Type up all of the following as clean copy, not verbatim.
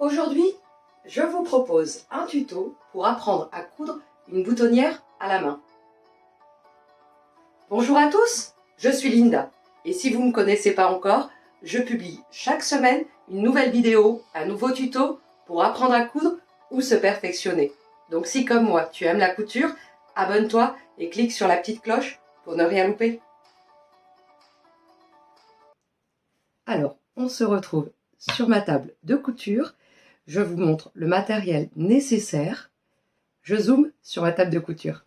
Aujourd'hui, je vous propose un tuto pour apprendre à coudre une boutonnière à la main. Bonjour à tous, je suis Linda et si vous ne me connaissez pas encore, je publie chaque semaine une nouvelle vidéo, un nouveau tuto pour apprendre à coudre ou se perfectionner. Donc si comme moi tu aimes la couture, abonne-toi et clique sur la petite cloche pour ne rien louper. Alors, on se retrouve sur ma table de couture. Je vous montre le matériel nécessaire. Je zoome sur ma table de couture.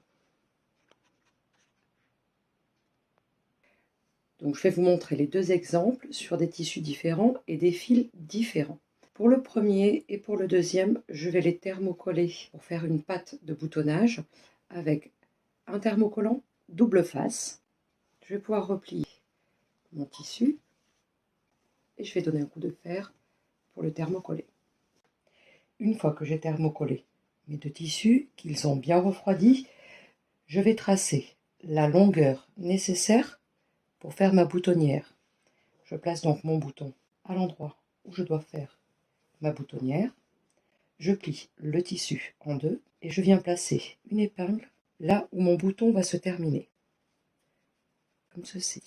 Donc, je vais vous montrer les deux exemples sur des tissus différents et des fils différents. Pour le premier et pour le deuxième, je vais les thermocoller pour faire une pâte de boutonnage avec un thermocollant double face. Je vais pouvoir replier mon tissu et je vais donner un coup de fer pour le thermocoller. Une fois que j'ai thermocollé mes deux tissus, qu'ils ont bien refroidi, je vais tracer la longueur nécessaire pour faire ma boutonnière. Je place donc mon bouton à l'endroit où je dois faire ma boutonnière. Je plie le tissu en deux et je viens placer une épingle là où mon bouton va se terminer, comme ceci.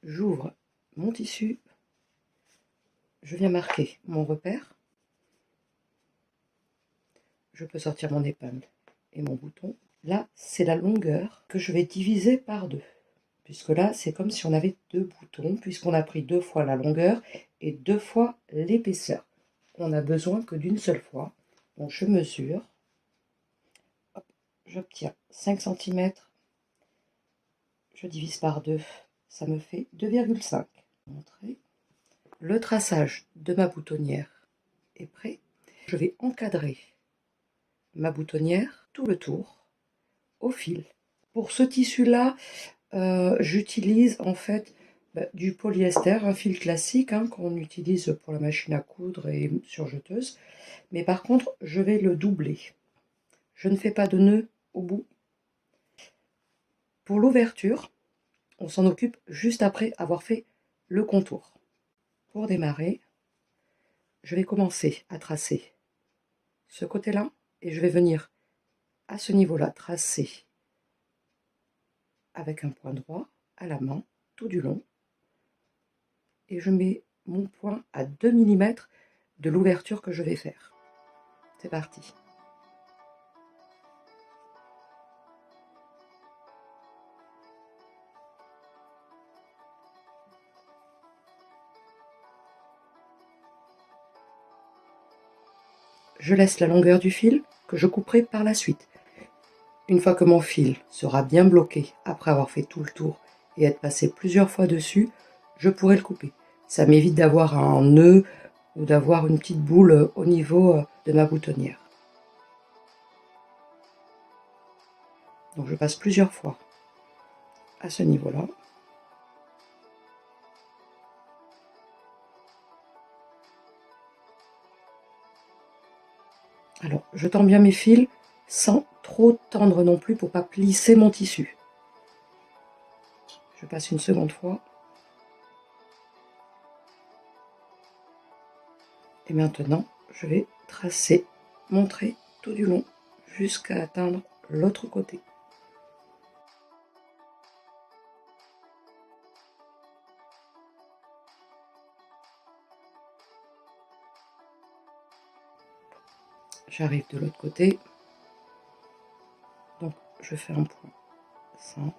J'ouvre mon tissu, je viens marquer mon repère. Je peux sortir mon épingle et mon bouton. Là, c'est la longueur que je vais diviser par deux. Puisque là, c'est comme si on avait deux boutons, puisqu'on a pris deux fois la longueur et deux fois l'épaisseur. On n'a besoin que d'une seule fois. Donc je mesure. J'obtiens 5 cm. Je divise par deux. Ça me fait 2,5. Le traçage de ma boutonnière est prêt. Je vais encadrer ma boutonnière tout le tour au fil. Pour ce tissu-là, j'utilise en fait du polyester, un fil classique qu'on utilise pour la machine à coudre et surjeteuse. Mais par contre, je vais le doubler. Je ne fais pas de nœud au bout. Pour l'ouverture, on s'en occupe juste après avoir fait le contour. Pour démarrer, je vais commencer à tracer ce côté-là et je vais venir à ce niveau-là tracer avec un point droit à la main tout du long. Et je mets mon point à 2 mm de l'ouverture que je vais faire. C'est parti. Je laisse la longueur du fil que je couperai par la suite. Une fois que mon fil sera bien bloqué, après avoir fait tout le tour et être passé plusieurs fois dessus, je pourrai le couper. Ça m'évite d'avoir un nœud ou d'avoir une petite boule au niveau de ma boutonnière. Donc je passe plusieurs fois à ce niveau-là. Alors, je tends bien mes fils sans trop tendre non plus pour pas plisser mon tissu. Je passe une seconde fois. Et maintenant, je vais tracer mon trait tout du long jusqu'à atteindre l'autre côté. J'arrive de l'autre côté. Donc, je fais un point simple.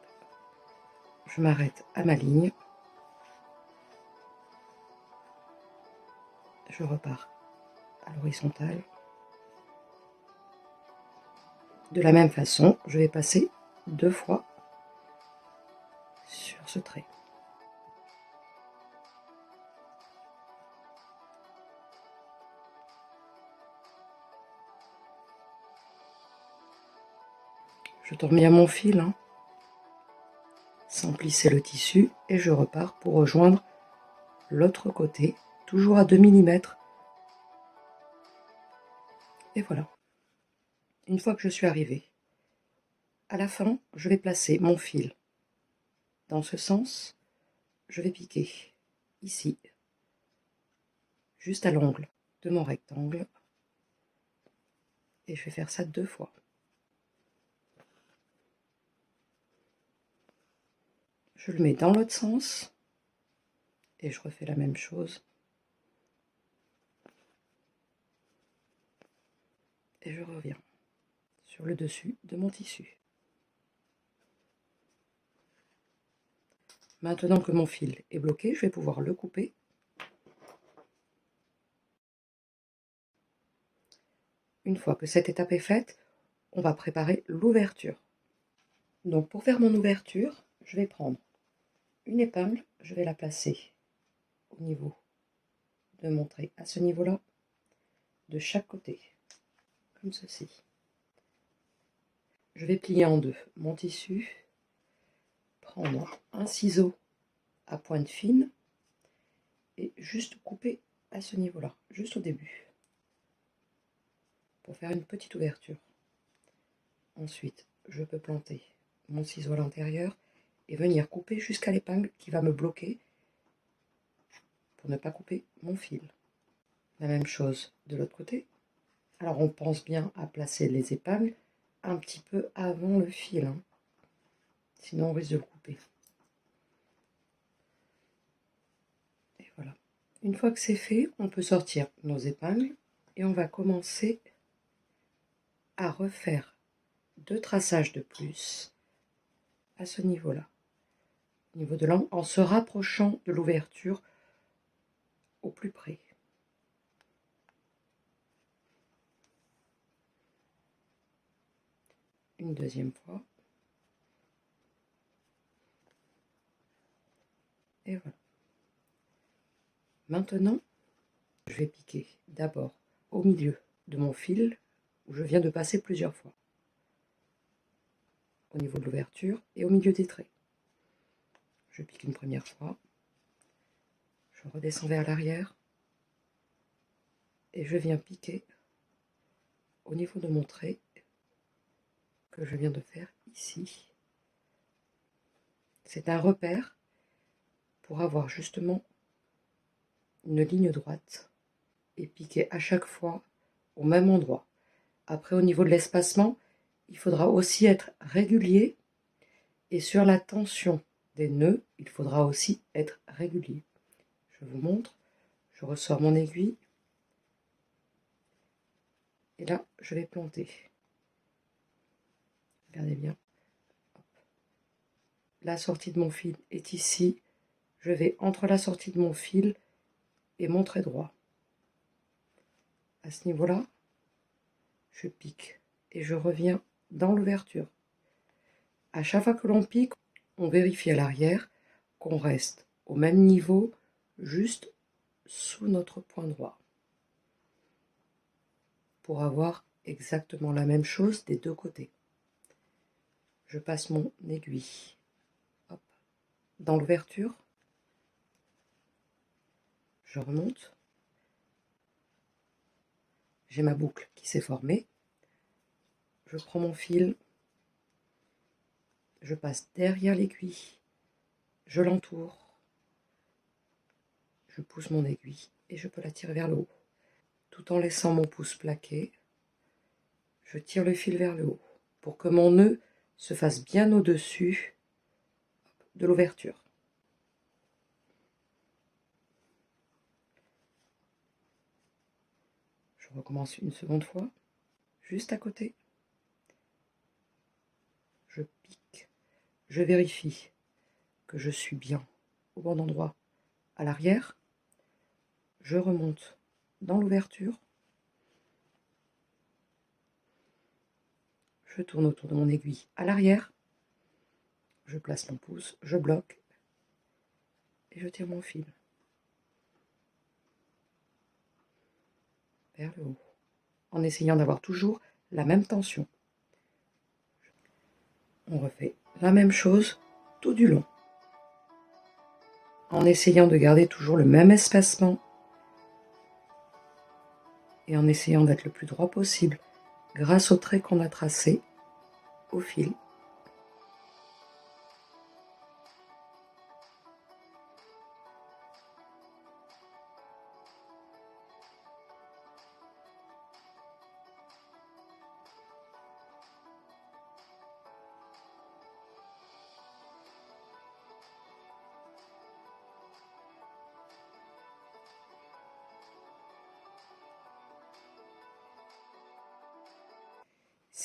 Je m'arrête à ma ligne. Je repars à l'horizontale. De la même façon, je vais passer deux fois sur ce trait. Je tourne bien mon fil, sans plisser le tissu, et je repars pour rejoindre l'autre côté, toujours à 2 mm. Et voilà. Une fois que je suis arrivée à la fin, je vais placer mon fil dans ce sens, je vais piquer ici, juste à l'angle de mon rectangle. Et je vais faire ça 2 fois. Je le mets dans l'autre sens et je refais la même chose. Et je reviens sur le dessus de mon tissu. Maintenant que mon fil est bloqué, je vais pouvoir le couper. Une fois que cette étape est faite, on va préparer l'ouverture. Donc pour faire mon ouverture, je vais prendre une épingle, je vais la placer au niveau de mon trait, à ce niveau-là, de chaque côté, comme ceci. Je vais plier en deux mon tissu, prendre un ciseau à pointe fine et juste couper à ce niveau-là, juste au début, pour faire une petite ouverture. Ensuite, je peux planter mon ciseau à l'intérieur et venir couper jusqu'à l'épingle qui va me bloquer pour ne pas couper mon fil. La même chose de l'autre côté. Alors on pense bien à placer les épingles un petit peu avant le fil, hein. Sinon on risque de le couper. Et voilà. Une fois que c'est fait, on peut sortir nos épingles et on va commencer à refaire 2 traçages de plus à ce niveau-là, au niveau de l'angle, en se rapprochant de l'ouverture au plus près. Une deuxième fois. Et voilà. Maintenant, je vais piquer d'abord au milieu de mon fil où je viens de passer plusieurs fois, au niveau de l'ouverture et au milieu des traits. Je pique une première fois, je redescends vers l'arrière et je viens piquer au niveau de mon trait que je viens de faire ici. C'est un repère pour avoir justement une ligne droite et piquer à chaque fois au même endroit. Après, au niveau de l'espacement, il faudra aussi être régulier et sur la tension des nœuds, il faudra aussi être régulier. Je vous montre, je ressors mon aiguille et là, je vais planter. Regardez bien. La sortie de mon fil est ici. Je vais entre la sortie de mon fil et mon trait droit. À ce niveau-là, je pique et je reviens dans l'ouverture. À chaque fois que l'on pique, on vérifie à l'arrière qu'on reste au même niveau, juste sous notre point droit, pour avoir exactement la même chose des deux côtés. Je passe mon aiguille, hop, dans l'ouverture, je remonte, j'ai ma boucle qui s'est formée, je prends mon fil, je passe derrière l'aiguille, je l'entoure, je pousse mon aiguille et je peux la tirer vers le haut. Tout en laissant mon pouce plaqué, je tire le fil vers le haut pour que mon nœud se fasse bien au-dessus de l'ouverture. Je recommence une seconde fois, juste à côté. Je pique, je vérifie que je suis bien au bon endroit à l'arrière. Je remonte dans l'ouverture. Je tourne autour de mon aiguille à l'arrière. Je place mon pouce, je bloque et je tire mon fil vers le haut, en essayant d'avoir toujours la même tension. On refait la même chose tout du long, en essayant de garder toujours le même espacement et en essayant d'être le plus droit possible grâce au trait qu'on a tracé au fil.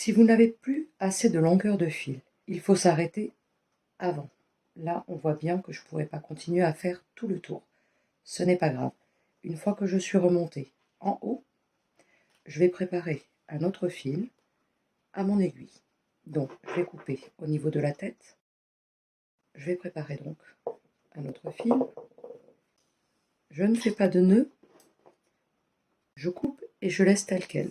Si vous n'avez plus assez de longueur de fil, il faut s'arrêter avant. Là, on voit bien que je ne pourrais pas continuer à faire tout le tour. Ce n'est pas grave. Une fois que je suis remontée en haut, je vais préparer un autre fil à mon aiguille. Donc, je vais couper au niveau de la tête. Je vais préparer donc un autre fil. Je ne fais pas de nœud. Je coupe et je laisse tel quel.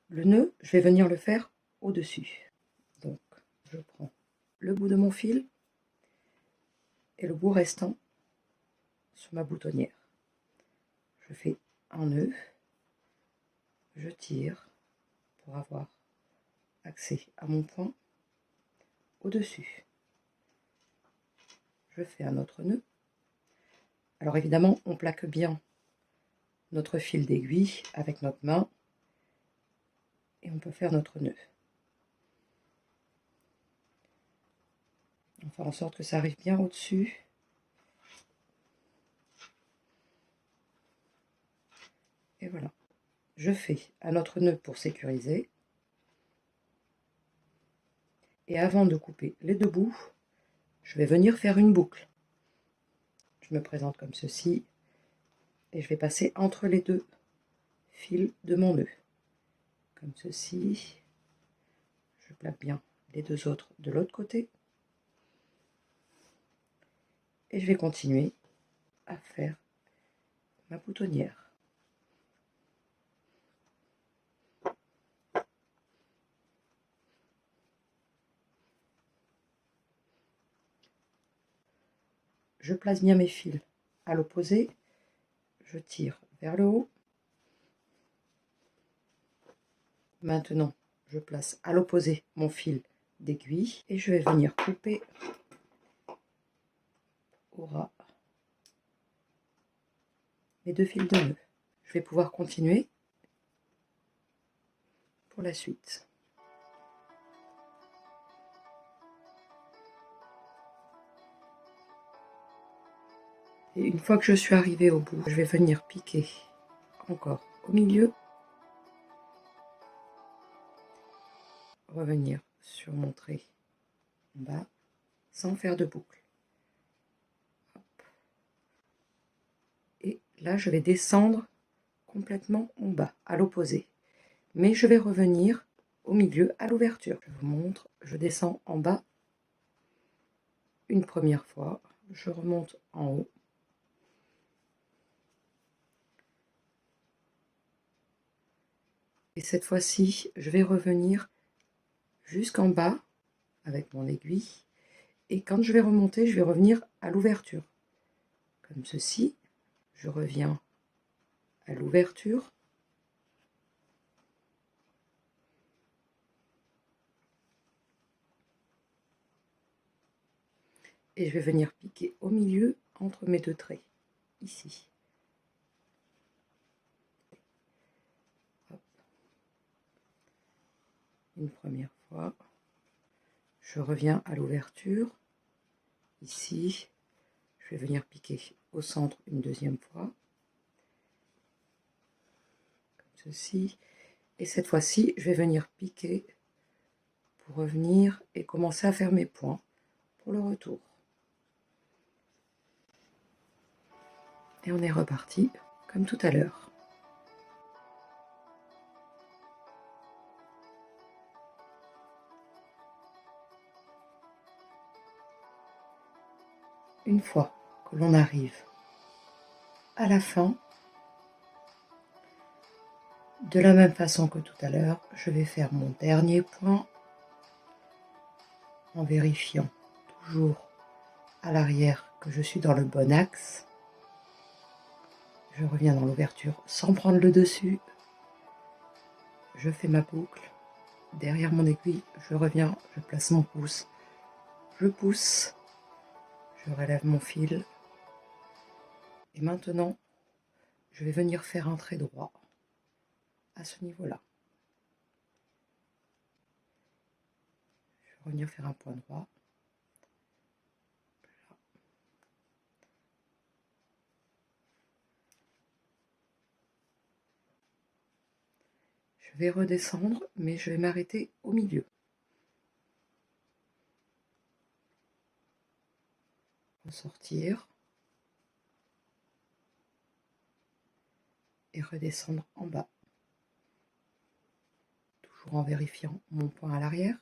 Le nœud, je vais venir le faire au-dessus. Donc, je prends le bout de mon fil et le bout restant sur ma boutonnière. Je fais un nœud, je tire pour avoir accès à mon point au-dessus. Je fais un autre nœud. Alors évidemment, on plaque bien notre fil d'aiguille avec notre main et on peut faire notre nœud. On fait en sorte que ça arrive bien au-dessus. Et voilà. Je fais un autre nœud pour sécuriser. Et avant de couper les deux bouts, je vais venir faire une boucle. Je me présente comme ceci. Et je vais passer entre les deux fils de mon nœud. Comme ceci. Je plaque bien les deux autres de l'autre côté. Et je vais continuer à faire ma boutonnière. Je place bien mes fils à l'opposé, je tire vers le haut. Maintenant, je place à l'opposé mon fil d'aiguille et je vais venir couper au ras mes deux fils de nœud. Je vais pouvoir continuer pour la suite. Et une fois que je suis arrivée au bout, je vais venir piquer encore au milieu, revenir sur mon trait en bas sans faire de boucle. Hop. Et là, je vais descendre complètement en bas, à l'opposé. Mais je vais revenir au milieu, à l'ouverture. Je vous montre, je descends en bas une première fois, je remonte en haut. Et cette fois-ci, je vais revenir jusqu'en bas avec mon aiguille. Et quand je vais remonter, je vais revenir à l'ouverture. Comme ceci, je reviens à l'ouverture. Et je vais venir piquer au milieu entre mes deux traits, ici. Hop. Une première fois. Je reviens à l'ouverture, ici. Je vais venir piquer au centre une deuxième fois. Comme ceci. Et cette fois-ci, je vais venir piquer pour revenir et commencer à faire mes points pour le retour. Et on est reparti comme tout à l'heure. Une fois que l'on arrive à la fin, de la même façon que tout à l'heure, je vais faire mon dernier point en vérifiant toujours à l'arrière que je suis dans le bon axe. Je reviens dans l'ouverture sans prendre le dessus. Je fais ma boucle. Derrière mon aiguille, je reviens, je place mon pouce. Je pousse. Je relève mon fil. Et maintenant, je vais venir faire un trait droit à ce niveau-là. Je vais revenir faire un point droit. Je vais redescendre, mais je vais m'arrêter au milieu. Ressortir. Et redescendre en bas. Toujours en vérifiant mon point à l'arrière.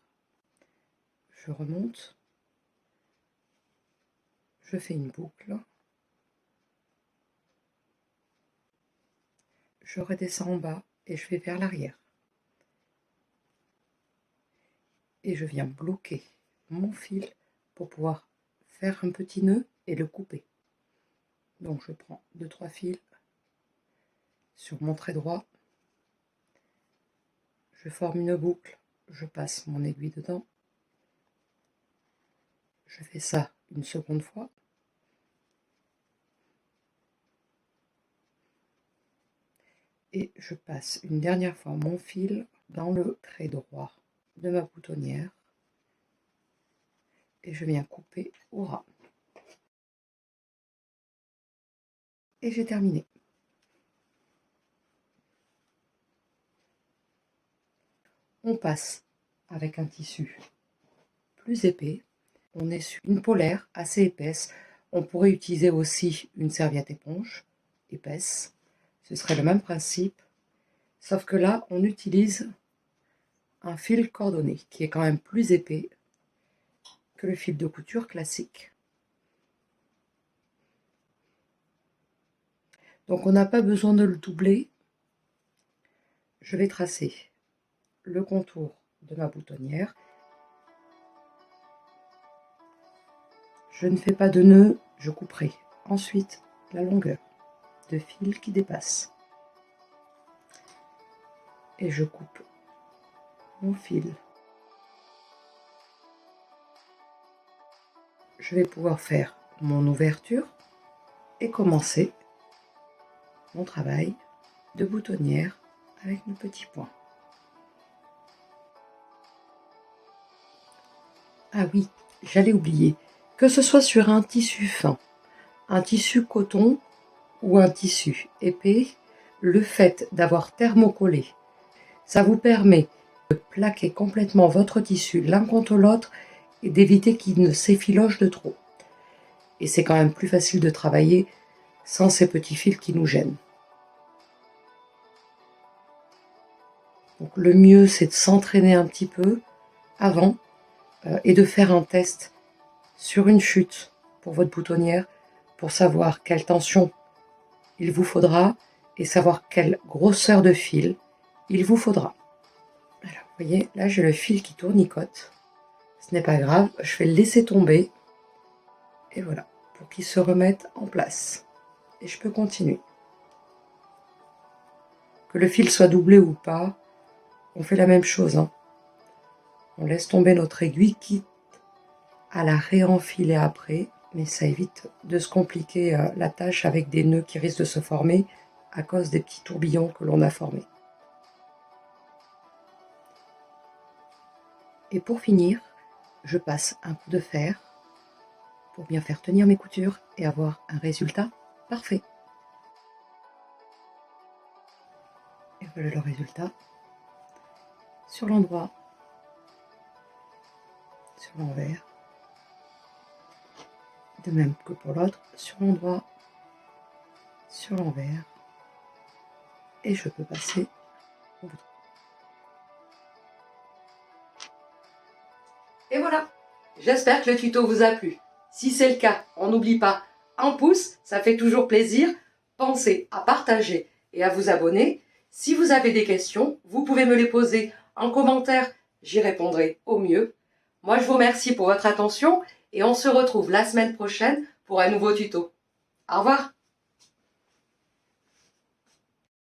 Je remonte. Je fais une boucle. Je redescends en bas et je vais vers l'arrière. Et je viens bloquer mon fil pour pouvoir faire un petit nœud et le couper. Donc je prends 2-3 fils sur mon trait droit, je forme une boucle, je passe mon aiguille dedans, je fais ça une seconde fois, et je passe une dernière fois mon fil dans le trait droit de ma boutonnière et je viens couper au ras. Et j'ai terminé. On passe avec un tissu plus épais. On est sur une polaire assez épaisse. On pourrait utiliser aussi une serviette éponge épaisse. Ce serait le même principe. Sauf que là, on utilise un fil cordonné qui est quand même plus épais que le fil de couture classique. Donc on n'a pas besoin de le doubler. Je vais tracer le contour de ma boutonnière. Je ne fais pas de nœud, je couperai ensuite la longueur de fil qui dépasse. Et je coupe mon fil. Je vais pouvoir faire mon ouverture et commencer mon travail de boutonnière avec mes petits points. Ah oui, j'allais oublier, que ce soit sur un tissu fin, un tissu coton ou un tissu épais, le fait d'avoir thermocollé, ça vous permet de plaquer complètement votre tissu l'un contre l'autre et d'éviter qu'il ne s'effiloche de trop. Et c'est quand même plus facile de travailler sans ces petits fils qui nous gênent. Donc le mieux, c'est de s'entraîner un petit peu avant et de faire un test sur une chute pour votre boutonnière pour savoir quelle tension il vous faudra et savoir quelle grosseur de fil il vous faudra. Alors, vous voyez, là j'ai le fil qui tournicote. Ce n'est pas grave, je vais le laisser tomber. Et voilà, pour qu'il se remette en place. Et je peux continuer. Que le fil soit doublé ou pas, on fait la même chose. On laisse tomber notre aiguille, quitte à la réenfiler après. Mais ça évite de se compliquer la tâche avec des nœuds qui risquent de se former à cause des petits tourbillons que l'on a formés. Et pour finir, je passe un coup de fer pour bien faire tenir mes coutures et avoir un résultat parfait. Et voilà le résultat. Sur l'endroit, sur l'envers. De même que pour l'autre, sur l'endroit, sur l'envers. Et je peux passer au bout. Et voilà, j'espère que le tuto vous a plu. Si c'est le cas, on n'oublie pas un pouce, ça fait toujours plaisir. Pensez à partager et à vous abonner. Si vous avez des questions, vous pouvez me les poser en commentaire, j'y répondrai au mieux. Moi, je vous remercie pour votre attention et on se retrouve la semaine prochaine pour un nouveau tuto. Au revoir!